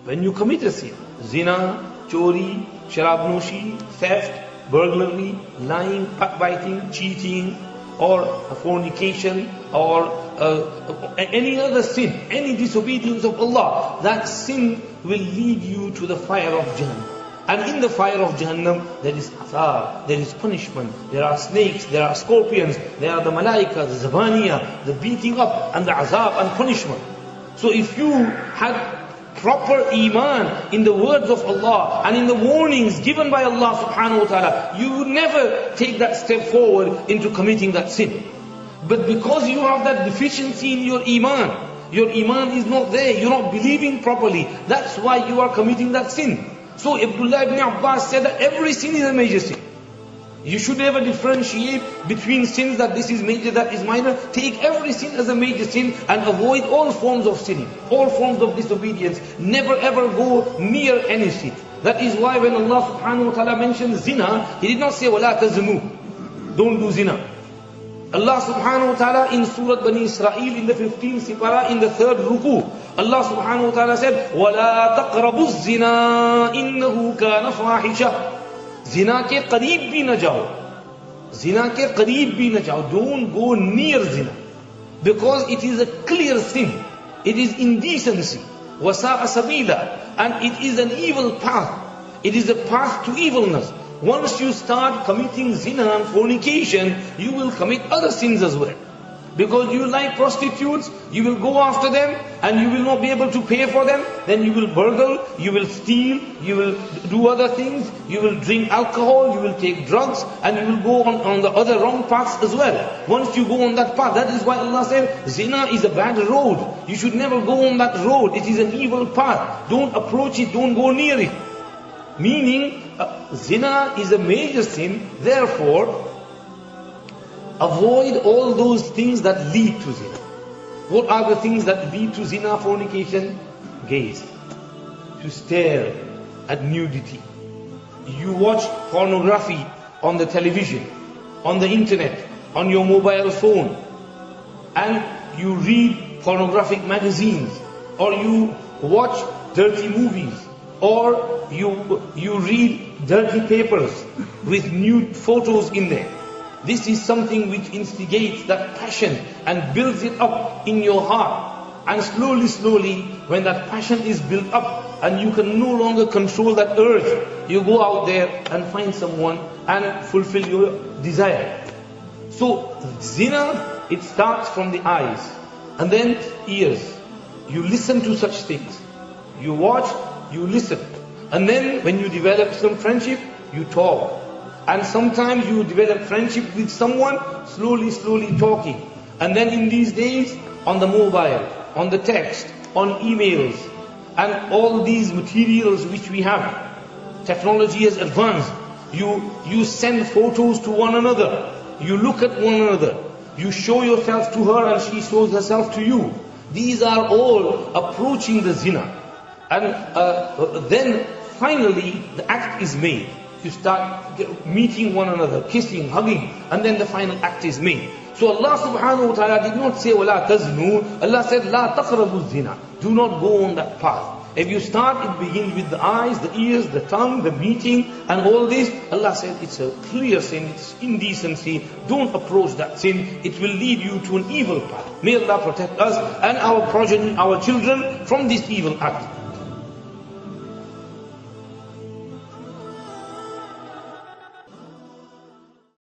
When you commit a sin, zina, chori, sharabnoshi, theft, burglary, lying, backbiting, cheating, or fornication, or any other sin, any disobedience of Allah, that sin will lead you to the fire of Jahannam. And in the fire of Jahannam, there is azab, there is punishment, there are snakes, there are scorpions, there are the malaika, the zabaniya, the beating up, and the azab and punishment. So if you had proper iman in the words of Allah and in the warnings given by Allah subhanahu wa ta'ala, you would never take that step forward into committing that sin. But because you have that deficiency in your iman is not there, you're not believing properly, that's why you are committing that sin. So Abdullah ibn Abbas said that every sin is a major sin. You should never differentiate between sins, that this is major, that is minor. Take every sin as a major sin and avoid all forms of sinning, all forms of disobedience. Never ever go near any sin. That is why when Allah subhanahu wa ta'ala mentioned zina, He did not say وَلَا تَزْنُوا, don't do zina. Allah subhanahu wa ta'ala in Surah Bani Israel in the 15th Sipara in the 3rd Ruku, Allah subhanahu wa ta'ala said وَلَا تَقْرَبُوا الزِّنَا إِنَّهُ كَانَ فَاحِشَةً. Zina ke qareeb bhi na jao. Zina ke qareeb bhi na jao. Don't go near zina. Because it is a clear sin. It is indecency. وَسَاءَ سَبِيلًا. And it is an evil path. It is a path to evilness. Once you start committing zina and fornication, you will commit other sins as well. Because you like prostitutes, you will go after them and you will not be able to pay for them. Then you will burgle, you will steal, you will do other things, you will drink alcohol, you will take drugs, and you will go on the other wrong paths as well. Once you go on that path, that is why Allah said, zina is a bad road. You should never go on that road. It is an evil path. Don't approach it, don't go near it. Meaning, zina is a major sin, therefore, avoid all those things that lead to zina. What are the things that lead to zina, fornication? Gaze. To stare at nudity. You watch pornography on the television, on the internet, on your mobile phone, and you read pornographic magazines, or you watch dirty movies, or you read dirty papers with nude photos in there. This is something which instigates that passion and builds it up in your heart. And slowly, when that passion is built up and you can no longer control that urge, you go out there and find someone and fulfill your desire. So zina, it starts from the eyes and then ears. You listen to such things. You watch, you listen. And then when you develop some friendship, you talk. And sometimes you develop friendship with someone, slowly talking. And then in these days, on the mobile, on the text, on emails, and all these materials which we have, technology has advanced. You send photos to one another. You look at one another. You show yourself to her and she shows herself to you. These are all approaching the zina. And then finally the act is made. You start meeting one another, kissing, hugging, and then the final act is made. So Allah subhanahu wa ta'ala did not say وَلَا تَزْنُوا. Allah said لَا تَقْرَبُوا الزِّنَا. Do not go on that path. If you start, it begins with the eyes, the ears, the tongue, the meeting, and all this. Allah said it's a clear sin, it's indecency. Don't approach that sin. It will lead you to an evil path. May Allah protect us and our progeny, our children from this evil act.